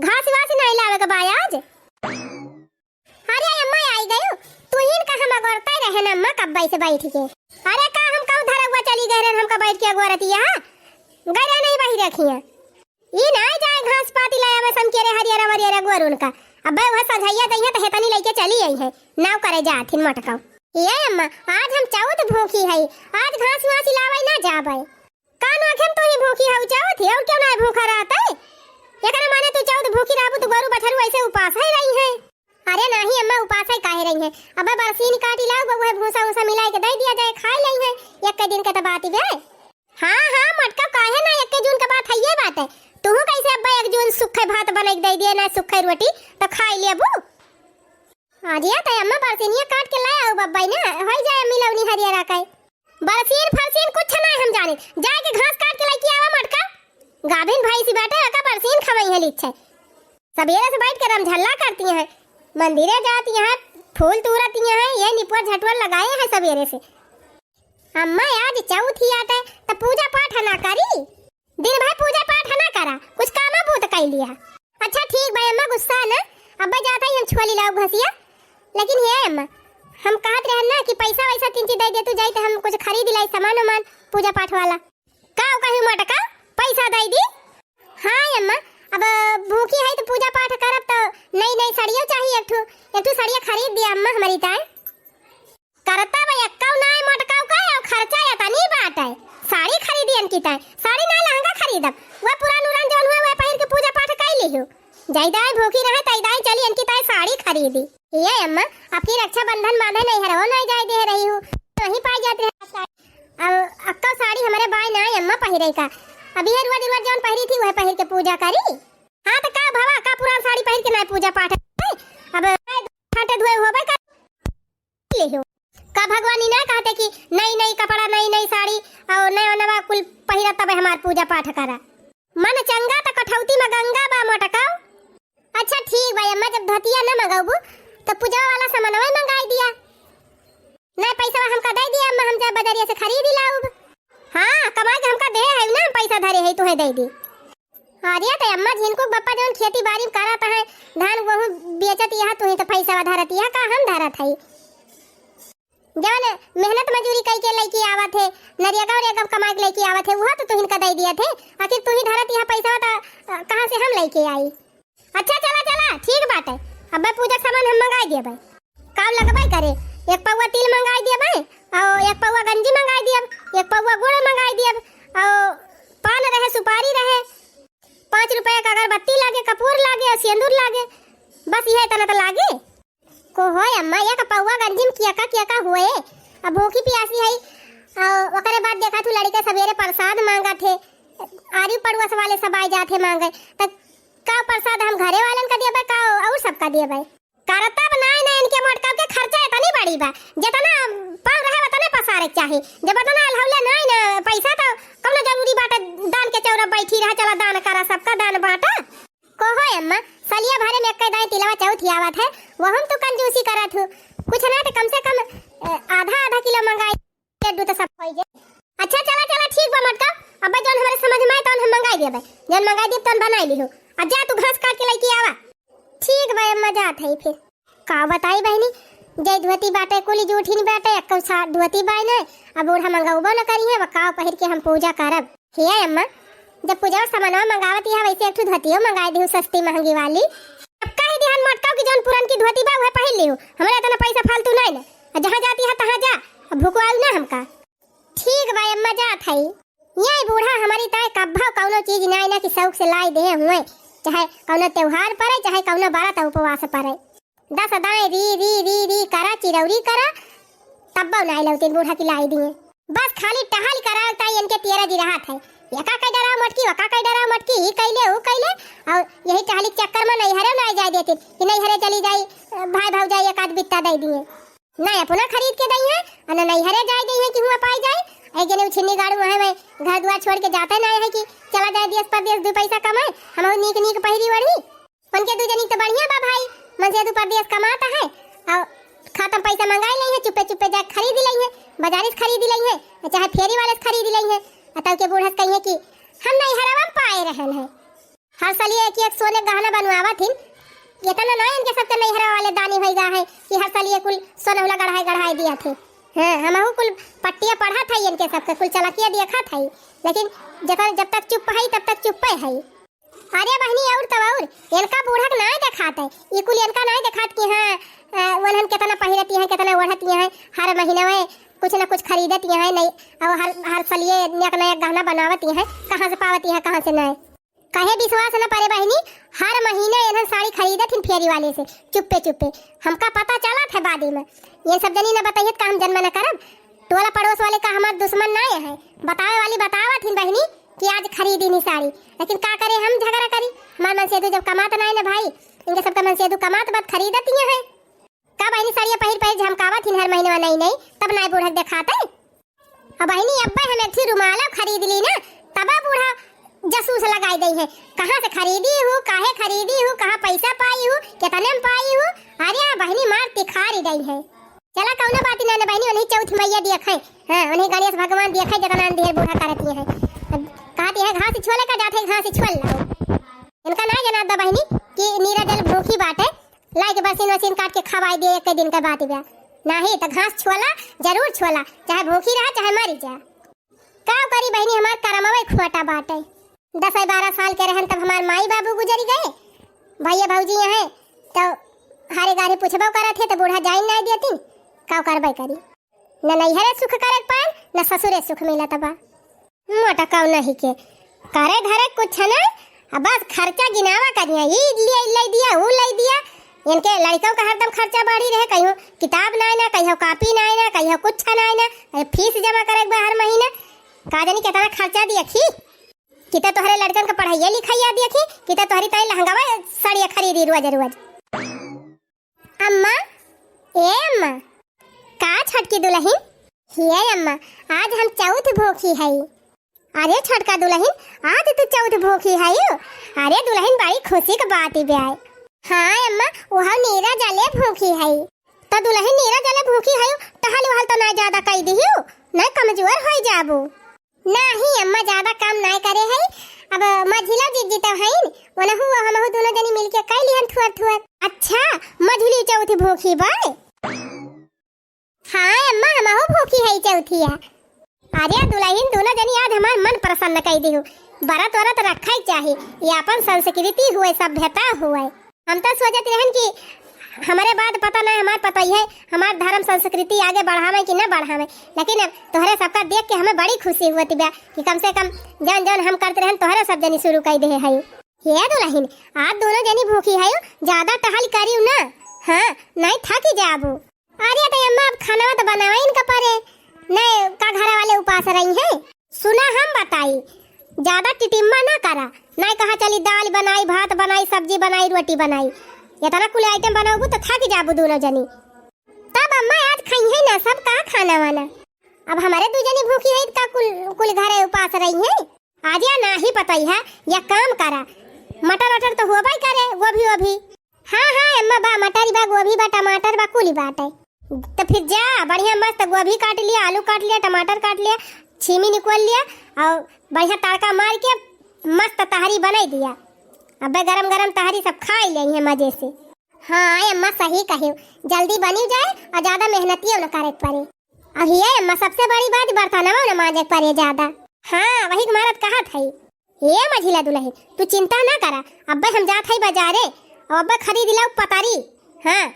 घास वास नहीं लावे के बाय आज। अरे अम्मा आई गयो, तू ही कहां मगरता रहे न अम्मा कब से बैठ के। अरे का हम कहू धरवा चली गए रे हमका बैठ के गोरतिया गरे नहीं बही रखिया। ई ना जाए घास पाती लाया में समकेरे हरियर हरियर गोर उनका। अब वह सझैया दइया त हेतनी लेके चली आई है नाव करे जाथिन मटकाऊ। ये अम्मा आज हम चाउत भूखी है, आज घास वास लावे ना जाबे। कान आखम तो ही भूखी है चाउत है और क्यों ना भूखा रहता है। एकरा माने तू चाउत भूखी रहबू तो गोरु बछरू ऐसे उपास है रही है। अरे नहीं अम्मा उपास है काहे रही है। अब बरसीन काटी लाओ बबुआ भूसा उसा मिला के दे दिया जाए खा लई है। एक दिन के त बात बे। हां मटका काहे ना एक जून के बात है ये बात है। तू कैसे अब्बा एक जून सुखे भात बना के दे दिए ना सुखे रोटी तो खा लेबू। आज या त अम्मा बरसीनिया काट के लाया हो बब्बाई ना होई जाए मिलौनी हरियरा काई। बरसीन फरसीन कुछ ना हम जाने जाए के घास काट के लेके आवा मटका। गाभिन भाई सी बैठे का बरसीन खवई है लीछे। सवेरे से बैठ कर हम झल्ला करती हैं, मंदिरे जाती हैं, फूल तोड़ती हैं, ये निपुआ झटवा लगाए हैं सवेरे से। अम्मा आज चौथी आटे त पूजा पाठ ना करी। दिन भर पूजा पाठ ना करा कुछ कामा भूत कर लिया। अच्छा ठीक भाई अम्मा गुस्सा ना अब्बा जाता ही हम छुआली लाओ घसिया। लेकिन ये अम्मा हम कहत रहे ना कि पैसा वैसा तीन चीज दे दे तू जाई त हम कुछ खरीद लाई सामान वामान पूजा पाठ वाला। का कहि मटका पैसा दे दी। हां अम्मा अब भूखी है तो पूजा पाठ करब तो नई नई साड़ियां चाहिए एक ठो साड़ियां खरीद दिया अम्मा हमारी ताई। करता भाई अक्का ना मटका का और खर्चा या तनी बात है। साड़ी खरीदी अनकी ताई साड़ी ना लहंगा खरीदब वो पुरान उरान जोन हुआ वो पहिर के पूजा पाठ कर लियो। जाइदाई भूखी रहे तैदाई चली अनकी ताई साड़ी खरीदी। ये अम्मा आपकी रक्षाबंधन बांधे नहीं है वो नहीं जाए दे रही हूं वहीं पाई जाते हैं। अब अक्का साड़ी हमारे बाय ना अम्मा पहिरे का अभी हर रोज रोज जौन पहिरी थी वह पहिर के पूजा करी। हां तो का भवा का पुरान साड़ी पहिर के ना पूजा पाठ अब फाटे धोए होबे का लियो। का भगवानी ना कहते कि नई नई कपड़ा नई नई साड़ी और नया नवा कुल पहिरा तब हमार पूजा पाठ करा। मन चंगा त कठौती में गंगा बा मटकाओ। अच्छा ठीक भाई अम्मा जब धोतिया ना मंगाबू तो पूजा वाला सामानवा मंगाई दिया ना पैसा हमका दे दिया अम्मा हम जा बाजारिया से खरीद लाऊब। हां कमा के हमका दे है ना पैसा धरे है तो है दे दी। अरे त अम्मा जिनको बप्पा जोन खेती बाड़ी करत है धान गेहूं बेचत यहां तो है तो पैसा धरत यहां का हम धरत है। जवन मेहनत मजदूरी कई के लेके आवत है नरियागा और एकम कमा के लेके आवत है वो तो तुहिन का दे दिया थे। आखिर तू ही धरत यहां पैसा त कहां से हम लेके आई। अच्छा चला चला ठीक बात है। अब पूजा सामान हम मंगाई दिए भाई काम लगबाई करे। एक पौवा तिल मंगाई दिए भाई और एक पौवा गंजी मंगाई दिए एक पौवा गुड़ मंगाई दिए और पान रहे सुपारी रहे 5 रुपए का अगरबत्ती लागे कपूर लागे और सिंदूर लागे बस यह तना तो लागे को होय अम्मा एक पौवा गंजी में किया का हुए। अब भूखी प्यासी है और ओकरे बाद देखा तू लड़के सवेरे प्रसाद मांगा थे आरी पड़ोस वाले सब आ जाते मांगे त का प्रसाद हम घरे वालन का दिए बा का और सबका दिए बा। करता बनाए ना इनके मटका के खर्चा इतनी बड़ी बा जितना पाल रहे उतने पसारे चाहिए जब इतना अलहौले नहीं ना पैसा तो कौनो जरूरी बात दान के चौरा बैठी रहा चला दान करा सबका दान बांटा को हो अम्मा सलिया भरे में एक दाई तिलवा चौथी आवत है वो हम तो कंजूसी करत हूं कुछ ना तो कम से कम आधा किलो मंगाई दे तो सब होई जाए। अच्छा चला ठीक बा मटका अब जौन हमारे समझ में आए तौन हम मंगाई देबे जौन मंगाई देब तौन बनाई लिहो आ जा तू घास काट के लेके आवा। ठीक भाई अम्मा जात है फिर का बताई बहनी जय धोती बाटे कुली जूठी नहीं बाटे एक धोती बाई ने अब बूढ़ा मंगाऊबो न करी है वकाव पहिर के हम पूजा करब। हे अम्मा जब पूजा सामानवा मंगावत है वैसे एक धोतियो मंगाई देहु सस्ती महंगी वाली। अब काहे ध्यान मटकाओ कि जौन पुरान की धोती बा वह पहिर लियो हमरा इतना पैसा फालतू नहीं ना जहां जाती है तहां जा भुकवाऊ ना हमका। ठीक भाई अम्मा जात है ये बूढ़ा हमारी ताए कब्बा कौनो चीज नहीं ना कि शौक से लाई दे हुए चाहे कौनो त्योहार पड़े चाहे कौनो बारात उपवास पड़े 10 दाएं री करा चिरौरी करा तब नहीं लौती बूढ़ा की लाई दिए बस खाली टहल करा ताई इनके तेरा जी रहा था एका कई डरा मटकी वका कई डरा मटकी ही कैले वो कैले और यही टहली चक्कर में नहीं हरे नहीं जाए देते कि नहीं हरे चली जाई भाई भाव जाए एक आध बित्ता दे दिए नहीं अपना खरीद के दई है और नहीं हरे जाए गई है कि हुआ पाई जाए ऐ जने छिन्नी गाड़ू है मैं घर द्वार छोड़ के जाता नहीं है कि चला जाए देश परदेश 2 पैसा कमाए हम नीक पहिरी वड़ी उनके 2 जनी तो बढ़िया बा भाई मन से 2 परदेश कमाता है और खत्म पैसा मंगाई नहीं है चुपे जा खरीद ली है बाजारी से खरीद ली है चाहे फेरी वाले से खरीद ली है तब के बूढ़ा कहिए कि हम नहीं हरावा पाए रहल है हर साल ये एक सोने गहना बनवावा थी। इतना ना इनके सबके नैहरा वाले दानी भईगा है कि हर साल ये कुल सोना वाला गढ़ाई दिया थे। हाँ हमहू कुल पट्टिया पढ़ा था इनके सबके कुल चलकिया देखा था, लेकिन जब तक चुप है तब तक चुप है। अरे बहनी और तब और इनका बूढ़ा ना दिखाता है, ये कुल इनका ना दिखात कि हाँ वनहन कितना पहिरती है कितना ओढ़ती है, हर महीने में कुछ ना कुछ खरीदती है नहीं, और हर साल ये नया गहना बनावती है। कहाँ से पावती है कहाँ से नहीं, कहे विश्वास न पड़े बहनी। हर महीने इन्हें साड़ी खरीदत थी फेरी वाले से चुप्पे। हमका पता चला था बाद में, ये सब जनी न बताइए का हम जन्म न करब। टोला पड़ोस वाले का हमार दुश्मन ना है, बतावे वाली बतावा थी बहनी कि आज खरीदी नहीं साड़ी, लेकिन का करे हम झगड़ा करी। हमार मन से जब कमात ना है ना भाई, इनके सबका मन से कमात बात खरीदती है का बहनी साड़ियाँ पहिर झमकावा थी हर महीने में नहीं तब ना बूढ़ा दिखाते। अब बहनी अब्बा हम एक रुमाला खरीद ली ना तब बूढ़ा जासूस लगाई गई है, कहाँ से खरीदी हूँ काहे खरीदी हूँ कहाँ पैसा पाई हूँ कितने में पाई हूँ। अरे बहनी मार तिखारी गई है। चला कौनो बात ना बहनी उन्हें चौथ मैया देखे, हाँ उन्हें गणेश भगवान देखे जितना देर बूढ़ा करती है। कहती है घास छोले का जाते घास छोल लो, इनका ना जना दा बहनी कि नीरा जल भूखी बाटे लाई के बसीन वसीन काट के खवाई दे एक दिन का बात बा नहीं तो घास छोला जरूर छोला, चाहे भूखी रहा चाहे मरी जा। का करी बहनी हमार करमवे खोटा बाटे। 10-12 साल के रहन तब हमार माई बाबू गुजरी गए, भैया भौजी हैं तो हारे गारे पूछबो करत थे तो बूढ़ा जाइन नहीं देती। का करबे करी न नैहरे सुख करे पान न ससुरे सुख मिलत बा। मोटा कौ नहीं के करे धरे कुछ ना, अब बस खर्चा गिनावा करिया ई ले दिया वो ले दिया। इनके लड़कों का हरदम खर्चा बढ़ी रहे, कहियो किताब ना कहियो कॉपी ना कहियो कुछ ना, फीस जमा करे हर महीने का जानी कितना खर्चा दिया खी किता तोहरे लड़कन का पढ़ाइया लिखाइया दिया खी किता तोहरी ताई लहंगावा साड़िया खरीदी रोज। अम्मा ए अम्मा का छटकी दुल्हन हे अम्मा आज हम चौथ भूखी है। अरे छटका दुल्हन आज तू चौथ भूखी है। अरे दुल्हन बड़ी खुशी का बात ही ब्याह। हाँ अम्मा वहाँ नीरा जले भूखी है। तो दुल्हन नीरा जले भूखी है टहल वहल तो ना ज्यादा कई दियो न कमजोर हो जाबू। नहीं अम्मा ज्यादा काम नहीं करे है, अब मझिला जिद्दी तो है वनहु हमहु दोनों जनी मिलके कई लिहन थुअर। अच्छा मझिली चौथी भूखी बाय। हाँ अम्मा हमहु भूखी है चौथिया। अरे दुल्हन दोनों जनी आज हमार मन प्रसन्न कई दियो, बरत वरत रखा ही चाहिए, ये अपन संस्कृति हुए सभ्यता हुए। हम तो सोचत रहन कि हमारे बाद पता नहीं हमार पता ही है हमार धर्म संस्कृति आगे बढ़ावे कि न बढ़ावे, लेकिन अब तोहरे सबका देख के हमें बड़ी खुशी हुई बा कि कम से कम जन हम करते रहन तोहरे सब जनी शुरू कर दे है। ये दुल्हन आज दोनों जनी भूखी है ज्यादा टहल करियो ना, हाँ नहीं थकी जाबू। अरे तो अम्मा अब खाना तो बनावा इनका परे नहीं का घर वाले उपास रही है। सुना हम बताई ज्यादा टिटिम्मा ना करा, नहीं कहा चली दाल बनाई भात बनाई सब्जी बनाई रोटी बनाई, इतना कुल आइटम बनाओगे तो थक जाबू दोनों जनी। तब अम्मा आज खाई है ना सब का खाना वाना। अब हमारे दो जनी भूखी है का कुल घरे उपास रही है। आज या ना ही पता ही है या काम करा मटर वटर तो होबा ही करे वो भी। हाँ अम्मा बा मटर बा गोभी बा टमाटर बा कुली बात है। तो फिर जा बढ़िया मस्त गोभी काट लिया आलू काट लिया टमाटर काट लिया छीमी निकाल लिया और बढ़िया तड़का मार के मस्त तहरी बनाई दिया। अब गरम गरम तहरी सब खा ले है मजे से। हाँ अम्मा सही कहे जल्दी बनी जाए और ज्यादा मेहनती न करे पड़े। अब ये अम्मा सबसे बड़ी बात बर्तनवा न मांजे पड़े ज्यादा। हाँ वही मारत कहा था ये मझिला दुल्हन तू चिंता ना करा, अब हम जात है बाजारे और अब खरीद लाओ पतारी। हाँ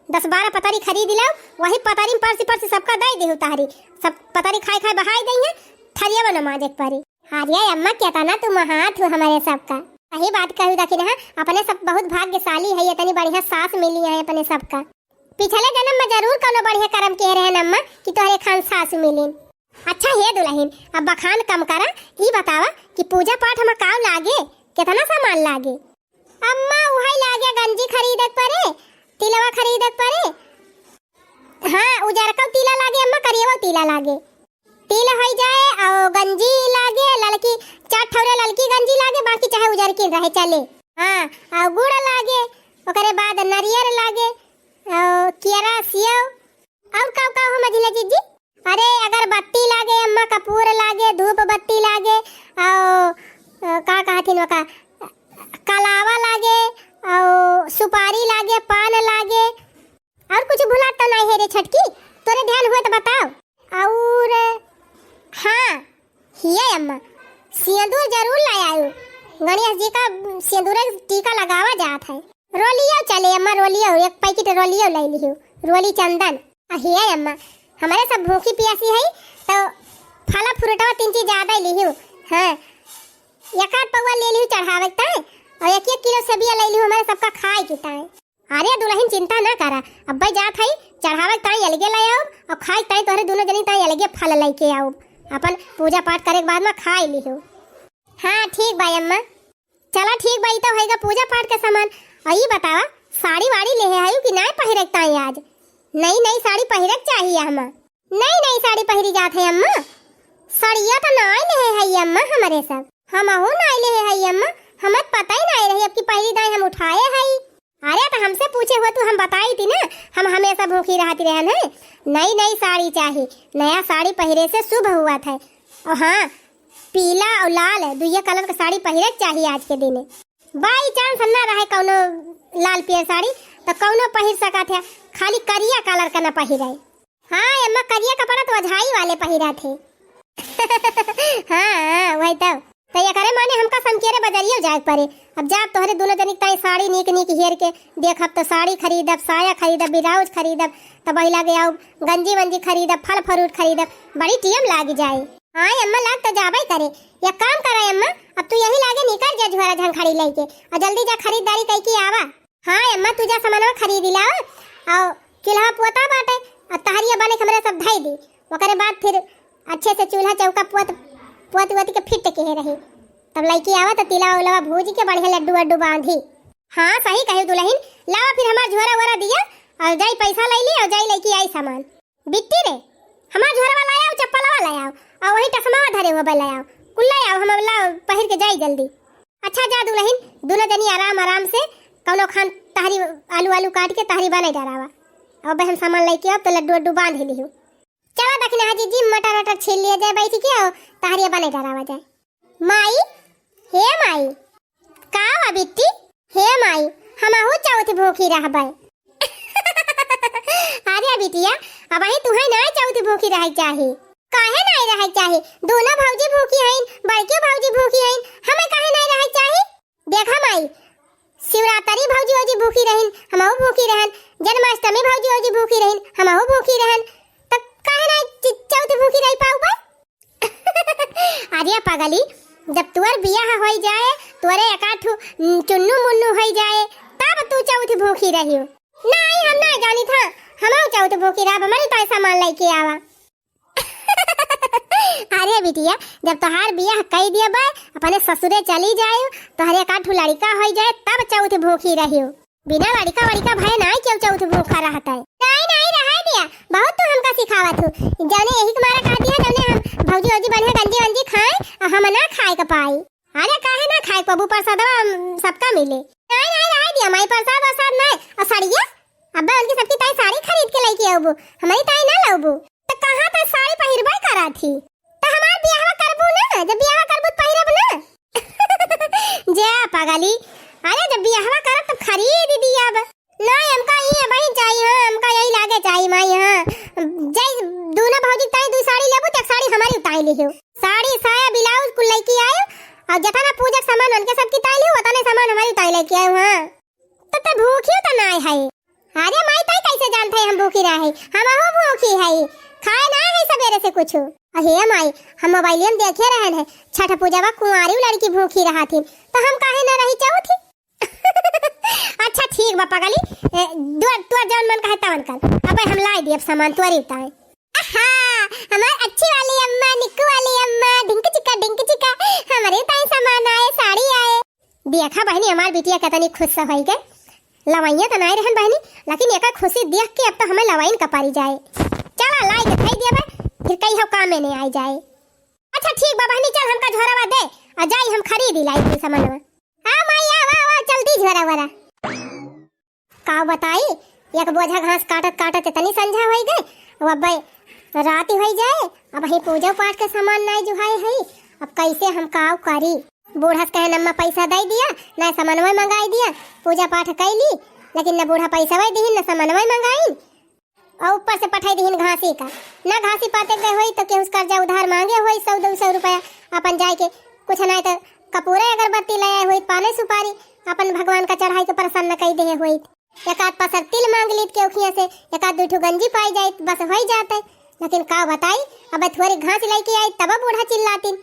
10-12 पतारी खरीद लाओ, वही पतारी में परसी सबका दे दे तहरी सब पतारी खाए बहाई दी है थरिया न मांजे पड़े। अरे अम्मा कहता ना तुम हाथ हो हमारे सबका। सही बात कहू दखिन है अपने सब बहुत भाग्यशाली है, इतनी बढ़िया सास मिली है अपने सबका। पिछले जन्म में जरूर कोनो बढ़िया कर्म के रहन अम्मा कि तोहरे खान सास मिली। अच्छा हे दुल्हन अब बखान कम करा, ई बतावा कि पूजा पाठ में काव लागे कितना सामान लागे। अम्मा वही लागे गंजी खरीदत पड़े तिलवा खरीदत पड़े। हाँ उजरका तिला लागे अम्मा करिएवा तिला लागे तिल हो जाए और गंजी लागे लड़की 4 ठौरे लड़की गंजी लागे बाकी चाहे उजर की रहे चले। हाँ और गुड़ लागे ओकरे बाद नारियल लागे और केरा सेव और का हो मझिला जीजी। अरे अगरबत्ती लागे अम्मा कपूर लागे धूप बत्ती लागे और का कहथिन का कलावा लागे और सुपारी लागे, पान लागे और कुछ भुला तो नहीं है रे छटकी, तोरे ध्यान हुए तो बताओ। और हाँ हिया अम्मा सिंदूर जरूर लाया हूँ, गणेश जी का सिंदूर टीका लगावा जात है। रोलियो चले अम्मा, रोलियो एक पैकेट रोलियो ले ली हूँ, रोली चंदन। हिया अम्मा हमारे सब भूखी प्यासी है तो फला फ्रूटवा 3 चीज ज्यादा ली हूँ। हाँ एक आध पौवा ले ली हूँ चढ़ावे ताए और 1-1 किलो सेबिया ले ली हूँ हमारे सबका खाए की ताए। अरे दुल्हन चिंता ना करा, अब जात है चढ़ावे ताए अलगे ले आओ और खाए ताए तोहरे दोनों जनी ताए अलगे फल लेके आओ, अपन पूजा पाठ करे के बाद में खाए ली हूँ। हाँ ठीक भाई अम्मा, चला ठीक भाई तो होएगा पूजा पाठ का सामान। और ये बतावा साड़ी वाड़ी ले आयु कि नहीं पहिरक ताई आज? नई साड़ी पहिरक चाहिए हमा। नई साड़ी पहिरी जात है अम्मा, साड़िया तो नहीं ले है अम्मा हमारे सब, हम हो नहीं ले है अम्मा, हमें पता ही नहीं रही अब की पहली दाई हम उठाए है। अरे तो हमसे पूछे हुए तू हम बताई थी ना, हम हमेशा भूखी रहती रहन है। नई साड़ी चाहिए, नया साड़ी पहिरे से शुभ हुआ था। और हाँ पीला और लाल दुइया कलर का साड़ी पहिरे चाहिए आज के दिन। बाई चांस ना रहे कौनो लाल पियर साड़ी तो कौनो पहिर सका थे, खाली करिया कलर का ना पहिरे। हाँ अम्मा करिया कपड़ा तो अझाई वाले पहिरा थे। हाँ वही तो ये करे माने हमका समकेरे बजरियो जाए पड़े। अब जाब तोहरे दोनों जनिक ताई साड़ी नीक हेर के देखब तो साड़ी खरीदब, साया खरीदब, ब्लाउज खरीदब, तब वही लगे आओ गंजी वंजी खरीदब, फल फ्रूट खरीदब, बड़ी टीम लाग जाए। हाँ अम्मा लाग तो जाबे करे, या काम करे अम्मा अब तू यही लागे निकल जा झोरा झंखड़ी लेके और जल्दी जा खरीदारी करके आवा। हाँ अम्मा तू जा सामान खरीद ला और किल्हा पोता बाटे और तहरिया बने हमरे सब धई दी, ओकरे बाद फिर अच्छे से चूल्हा चौका पोत के फिट के रही, तब लड़की आवा तो तिला उलवा भूज के बढ़िया लड्डू वड्डू बांधी। हाँ सही कहे दुल्हन, लावा फिर हमार झोरा वोरा दिया और जाई पैसा ले ली और जाई लेके आई सामान। बिट्टी रे हमार झोरा वाला आया चप्पल वाला आया और वही टसमा धरे हुआ बल आया कुल्ला आया हम वाला पहिर के जाई जल्दी। अच्छा जा दुल्हन दोनों जनी आराम से कौनो खान तहरी आलू काट के तहरी बने डरावा और बहन सामान लेके अब तो लड्डू वड्डू बांध ली हूँ। चलो दक्षिण हाजी जी मटर वटर छील लिया जाए बैठ के और तहरिया बने डरावा जाए। माई हे माई का वा बिट्टी? हे माई हमहु चौथ भूखी रहबै। अरे बिटिया अब ही तुहे नहीं चौथ भूखी रह चाही, काहे नहीं रह चाही? दोनों भौजी भूखी हईन, बड़की भौजी भूखी हईन, हमें काहे नहीं रह चाही? देखा माई शिवरात्रि भौजी ओजी भूखी रहन, हमहु भूखी रहन, जन्माष्टमी भौजी ओजी भूखी रहन, हमहु भूखी रहन, तो काहे नहीं चौथ भूखी रह पाऊ बा? अरे पगली जब तुअर बियाह हो जाए तुअरे एकाठू चुन्नू मुन्नू हो जाए तब तू चौथ भूखी रहियो। नहीं हम नहीं जानी था, हमहु चौथ भूखी रह, हमारी तो सामान लेके आवा। अरे बिटिया जब तोहार बियाह कई दिया बा अपने ससुरे चली जाए तोहरे एकाठू लड़का हो जाए तब चौथ भूखी रहियो, बिना लड़का भय नहीं क्यों चौथ भूखा रहता है। नहीं रह दिया, बहुत तो हमका सिखावत हो, जाने यही तुम्हारा कह दिया जाने हम भौजी ओजी बने गंजी वंजी खाए और हम ना खाए का पाई। अरे काहे ना खाए प्रभु प्रसाद सबका मिले। नहीं रह दिया माई प्रसाद नहीं और साड़िया अब्बा उनकी सबकी ताई साड़ी खरीद के लेके आबू, हमारी ताई ना लाबू तो कहां तक साड़ी पहिरबे करा थी, तो हमार बियाह करबू ना, जब बियाह करबू पहिरब ना। जा पागली, अरे जब बियाह करब तो खरीद दिया अब नहीं हमका ये वही चाहिए। हां हमका यही लागे चाहिए माई। हां जय दोनों भौजी ताई दो साड़ी लेबू तो साड़ी हमारी उताई लियो, साड़ी साया ब्लाउज कुल लेके आयो और जतना पूजा सामान उनके सब की ताई लियो उतने सामान हमारी उताई लेके आयो। हां तो भूखी तो नहीं है। अरे माई ताई कैसे जानते हम भूखी रहे, हमहु भूखी है, खाए ना है सवेरे से कुछ। अहे माई हम मोबाइल में देखे रहन है छठ पूजा में कुंवारी लड़की भूखी रहा थी तो हम काहे ना रही चाहू थी। अच्छा ठीक बा पगली, तू जौन मन कहे तवन कर, अब हम लाई दिए सामान तोरी उताए। हां हमार अच्छी वाली अम्मा, निक्कू वाली अम्मा, डिंक चिका हमारे ताई सामान आए, साड़ी आए। देखा बहनी हमार बिटिया कितनी खुश होई गए, लवाइया तो नहीं रहन बहनी लेकिन एका खुशी देख के अब तो हमें लवाइन कपारी जाए। चला लाई के खाई दिया फिर कहीं हम काम में नहीं आई जाए। अच्छा ठीक बा बहनी चल हमका झोरावा दे और जाई हम खरीद लाई सामान। हां माई आवा जल्दी झोरावा का बताई एक बोझा घास काटत इतनी संझा होई गए अब रात हो जाए, अब ही पूजा पाठ के सामान नहीं जुहाए है, अब कैसे हम काव करी। बूढ़ा कहे नम्मा पैसा दे दिया ना सामानवा मंगाई दिया, पूजा पाठ कैली लेकिन न बूढ़ा पैसा वही दीहिन न सामानवा मंगाई और ऊपर से पठाई दीहिन घासी का। ना घासी पाते गए होई तो केहू कर्जा उधार मांगे होई 100-200 रुपया अपन जाए के कुछ नहीं तो कपूरे अगरबत्ती ले आए होई, पाने सुपारी अपन भगवान का चढ़ाई के प्रसन्न कई दे होई, एक आध पसर तिल मांग लीत के उखिया से, एक आध 2 गंजी पाई जाए बस हो जाते। लेकिन का बताई अब थोड़ी घास लेके आई तब बूढ़ा चिल्लातीन,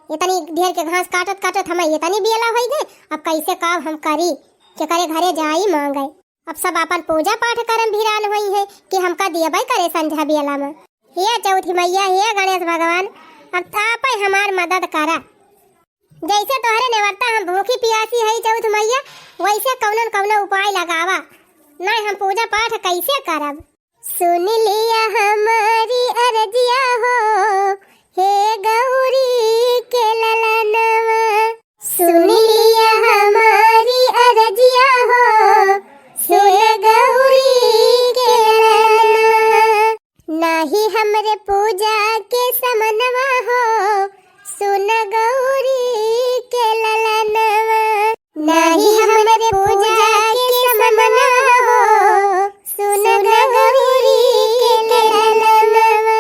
इतनी ढेर के घास काटत काटत हम इतनी बियला हो गए, अब कैसे काम हम करी के करे घरे जाई मांगे। अब सब अपन पूजा पाठ करम भिरान हुई है कि हमका दिया भाई करे संझा बियला में। हे चौथी मैया, हे गणेश भगवान, अब आप हमार मदद करा। जैसे तोहरे नेवरता हम भूखी प्यासी है चौथ मैया, वैसे कौन कौन उपाय लगावा, नहीं हम पूजा पाठ कैसे करब। सुन लिया हमारी अर्जिया हो हे गौरी के ललनवा, सुन लिया हमारी अर्जिया हो सुन गौरी के ललनवा, नाही हमरे पूजा के समनवा हो सुन गौरी के ललनवा, नाही हमरे पूजा के समनवा हो सुन गौरी के ललनवा,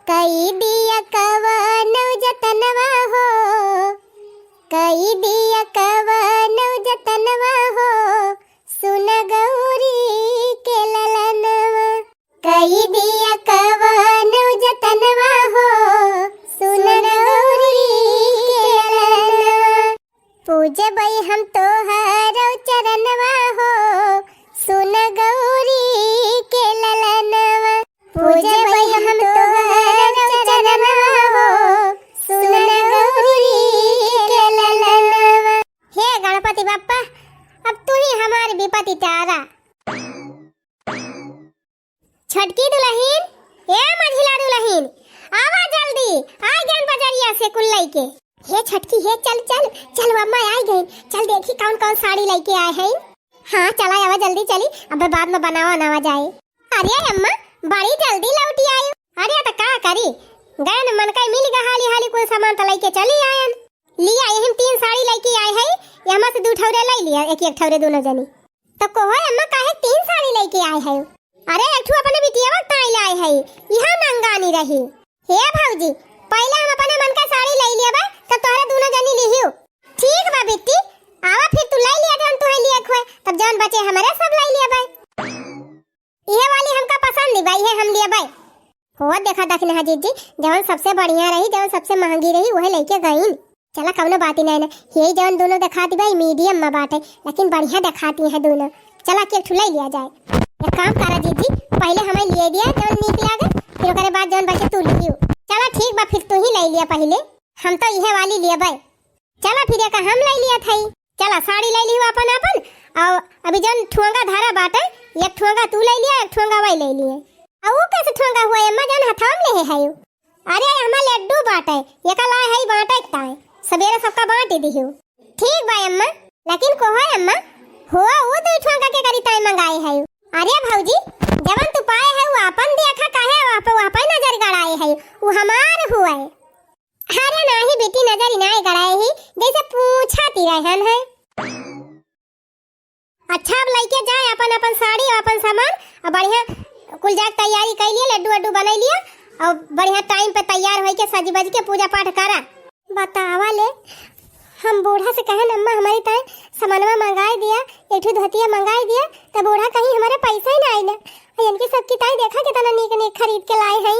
कई दिया कवन जतनवा हो, कई दिया कवन जतनवा हो सुन गौरी के ललनवा, कई दिया कवन जतनवा हो सुन गौरी के ललनवा, पूजबई हम तोहर चरणवा हो सुन गौरी के ललनवा, पूजबई हम तोहर चरणवा हो सुन गौरी के ललनवा। हे गणपति बप्पा, अब तू ही हमारी विपत्ति तारा। छटकी दुल्हन, ए मंझिला दुल्हन, आवा जल्दी, आ गए बाजारिया से कुल लेके। हे छटकी, हे चल चल चल अम्मा आ गई, चल देखी कौन कौन साड़ी लेके आए हैं। हाँ चला आवा जल्दी चली, अब बाद में बनावा नवा जाए। अरे अम्मा बड़ी जल्दी लौटी आई। अरे तो का करी, गए मन का मिल गया हाली हाली कोई सामान तो लेके चली आयन। लिया यही 3 साड़ी लेके आए हैं, यहाँ से 2 ठौरे ले लिया, एक एक ठौरे दोनों जनी। तो कोहो अम्मा काहे 3 साड़ी लेके आए हैं? अरे एक ठो अपने बिटिया वक्त आई लाए है, यहाँ नंगानी रही। हे भौजी, पहले हम अपने मन का साड़ी ले लिया बा, तब तोहरे दोनों जनी लिहियो। ठीक बा बेटी, आवा फिर तू ले लिया जौन तू लिया खोए, तब जौन बचे हमारे सब ले लिया भाई। ये वाली हमका पसंद भाई है, हम लिया भाई। हो देखा दखना है जीजी, जौन सबसे बढ़िया रही, जौन सबसे महंगी रही वही लेके गई। चला कौनो बात ही नहीं ना, यही जौन दोनों दिखाती भाई मीडियम में बात है, लेकिन बढ़िया दिखाती है दोनों। चला के ठुला लिया जाए। एक काम करा जीजी, पहले हमें लिए दिया जौन नीक लागे, फिर ओकरे बाद जौन बचे तू लियो। चला ठीक बा, फिर तू ही ले लिया पहले, हम तो यह वाली लिया भाई। चला फिर एक हम ले लिया था। चला साड़ी ले लियो अपन अपन, और अभी जौन ठोंगा धारा बाटे, एक ठोंगा तू ले लिया, एक ठोंगा वही ले लिए। और वो कैसे ठोंगा हुआ अम्मा जौन हथाम ले है? अरे हमार लड्डू बाटे, एक लाए है बाटे ताए, सवेरे सबका बांट दियो। ठीक बा अम्मा, लेकिन कोहो अम्मा हो वो 2 ठोंगा के करी ताई मंगाए है। अरे भौजी, जवन तू पाए है वो अपन देखा काहे वापे नजर गड़ाए है, वो हमार हुआ है। अरे नाही बेटी, नजर ही नहीं गड़ाए ही, जैसे पूछाती रहन है। अच्छा अब लेके जाए अपन अपन साड़ी और अपन सामान, और बढ़िया कुल जाग तैयारी कर लिए, लड्डू वड्डू बना लिया, और बढ़िया टाइम पे तैयार हो के सज बज के पूजा पाठ करा। बतावा ले, हम बूढ़ा से कहे अम्मा हमारी ताई सामानवा मंगाए दिया, एक ठो धोतिया मंगाए दिया, तब बूढ़ा कहीं हमारे पैसा ही ना आइला। इनकी सबकी ताई देखा कितना नीक नीक खरीद के लाए हैं।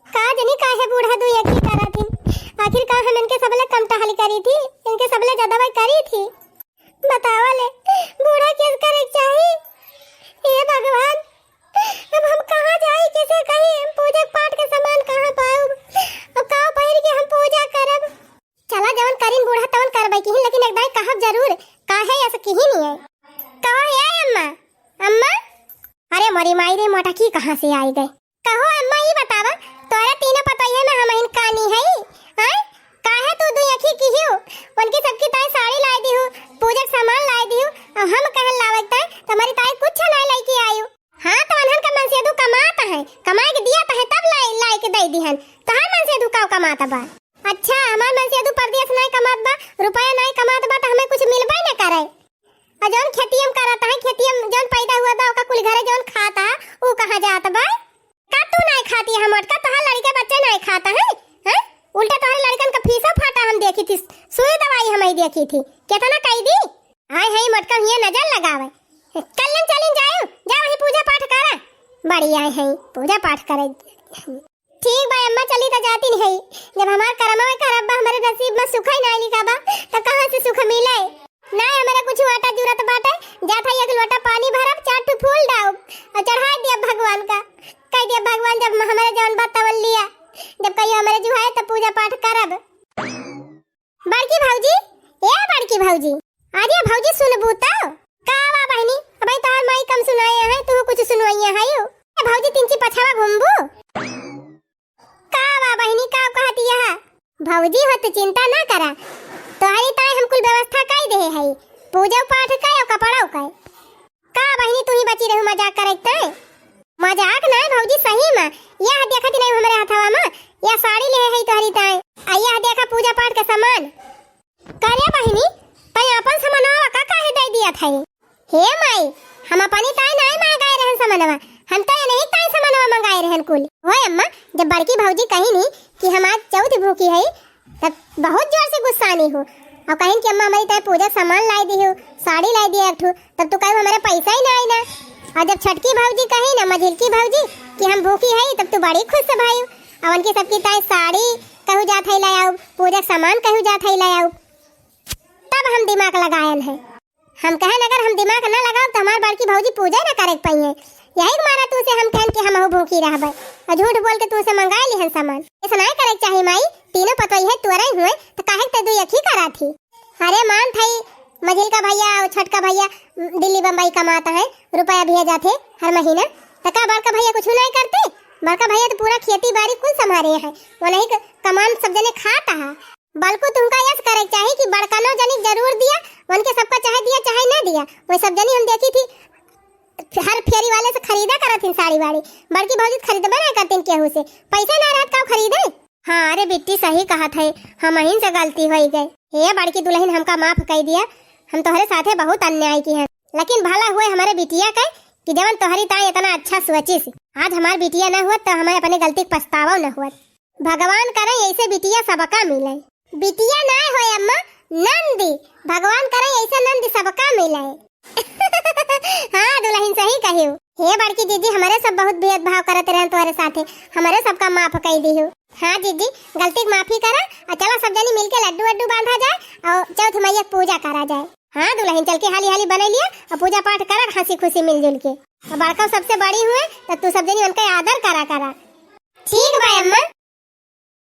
का जनी काहे बूढ़ा दू एक ही करा थी, आखिर का हम इनके सबले कम टहल करी थी, इनके सबले ज्यादा भाई करी थी। बतावा ले, बूढ़ा किस करे चाहिए? हे भगवान, अब हम कहाँ जाए, कैसे कहीं हम पूजा पाठ के सामान कहाँ पाऊं, अब का पहिर के हम पूजा करब। चला जवन करीन बूढ़ा तवन करबै की, लेकिन एक दाई कहब जरूर, काहे ऐसा की नहीं है। कहो है अम्मा, अम्मा? अरे मरी माई रे, मोटा की कहाँ से आई गए? कहो अम्मा, ही बतावा, तोरा तीनों पतोहिया में हम इन कानी है, हैं? काहे तू दू अखी की हियो, उनकी सबकी ताई साड़ी लाई दी हूँ, पूजा सामान लाई दी हूँ, और हम कहन लावत ताई तुम्हारी ताई कुछ ना लेके आयु। हाँ तो अनहन का मन से दू कमाता है, कमाए के दिया है तब लाई के दे दिहन, तहां मन से दू का कमाता बा। अच्छा हमार मन से दू परदेश नहीं कमात बा, खेती हम करता है, खेती हम जौन पैदा हुआ बा ओका कुल घरे जौन खाता ऊ कहां जात बा? का तू नहीं खाती है मटका? तोहर लड़के बच्चे नहीं खाता है हैं? उल्टा तोहर लड़कन का फीसा फाटा हम देखी थी, सुई दवाई हम ही देखी थी, कितना कही दी। हाय हाय मटका हिया नजर लगावे। कल्लन चलिन जाओ, जा वही पूजा पाठ करा। बढ़िया है पूजा पाठ करे। ठीक बा अम्मा, चली तो जाती नहीं। जब हमार करम में करब हमारे नसीब में सुख ही नहीं लिखा बा तो कहां से सुख मिले? ना हमारे कुछ आटा जरूरत बाटे, जात है एक लोटा पानी भरब, 4 फूल डाल और चढ़ा दिया भगवान का। कह दिया भगवान जब हमारे जौन बात तवन लिया, जब कहियो हमारे जुहाए तो पूजा पाठ करब। बड़की भौजी, ए बड़की भौजी, आजे भौजी सुनबू तो का बा बहनी? अबे तोहर माई कम सुनाए है, तू कुछ सुनवैया है यो। ए भौजी तिनची पछावा घुमबू का बा बहनी? का कहती है भौजी? हो तो चिंता ना करा, तोहरी ताई हम कुल व्यवस्था कर दे है, पूजा पाठ का और कपड़ा का। का बहनी तू ही बची रहू मजाक करत है? मजाक ना भौजी सही में। यह देखत नहीं हमारे हाथवा में, यह साड़ी ले है तोहरी ताई, आ यह देखा पूजा पाठ का सामान। करे बहनी तई अपन सामानवा का काहे दे दिया था? हे माई हम अपनी ताई नहीं मंगाए रहन सामानवा, हम तो नहीं ताई सामानवा मंगाए रहन कुल। ओए अम्मा, जब बड़की भौजी कही नहीं कि हम आज चौथ भूखी है तब बहुत जोर से गुस्सा नहीं हो, और कहीं कि अम्मा हमारी ताई पूजा सामान लाई दी हो, साड़ी लाई दी एक ठो, तब तो कहीं हमारे पैसा ही ना आई ना। और जब छटकी भौजी कही ना मझिलकी भौजी कि हम भूखी है तब तो बड़ी खुश से भाई, और उनकी सबकी ताई साड़ी कहू जात है लाया, पूजा सामान कहू जात है लाया, तब हम दिमाग लगायन है। हम कहें अगर हम दिमाग न लगाओ तो हमार बड़की भौजी पूजा न करे पाई है। यही मारा तू से हम कहन कि हम हो भूखी रहबे और झूठ बोल के तू से मंगा लिहन सामान। ऐसा नहीं करे चाहिए माई, तीनों पतोई है तुअरा ही हुए तो काहे ते दू एक ही करा थी। अरे मान थई मझिल का भैया और छटका भैया दिल्ली बम्बई कमाता है, रुपया भेजा थे हर महीना, तो का बड़का भैया कुछ नहीं करते? बड़का भैया तो पूरा खेती बाड़ी कुल संभाले है, वो नहीं कमान सब जने खाता है। बल्कि तुमका यस करे चाहिए कि बड़का नो जनी जरूर दिया, उनके सबका चाहे दिया चाहे ना दिया, वो सब जनी हम देखी थी हर फेरी वाले से खरीदा करत थी साड़ी वाड़ी। बड़की भौजी खरीदबे ना करतीन केहू से, पैसे ना रहत का खरीदे। हाँ अरे बिट्टी सही कहा थे, हम ही से गलती हो गई। हे बड़की दुल्हन हमका माफ कर दिया, हम तोहरे साथे बहुत अन्याय की है, लेकिन भला हुए हमारे बिटिया का कि जवन तोहरी ताई इतना अच्छा सोची सी। आज हमार बिटिया ना हुआ तो हमें अपने गलती पछतावा न हुआ। भगवान करे ऐसे बिटिया सबका मिले। बिटिया ना होए अम्मा, नंदी, भगवान करे ऐसे नंदी सबका मिले। हाँ दुल्हन सही कहियो। हे बड़की जीजी हमारे सब बहुत भेदभाव करते रहे तुम्हारे साथे, हमारे सबका माफ कर दी हो। हाँ जीजी गलती की माफी करा और चलो सब जनी मिलके लड्डू वड्डू बांधा जाए और चौथ मैया पूजा करा जाए। हाँ दुल्हन चल के हाली हाली बना लिया और पूजा पाठ करा हंसी खुशी मिलजुल के, और बड़का सबसे बड़ी हुए तो तू सब जनी उनका आदर करा करा।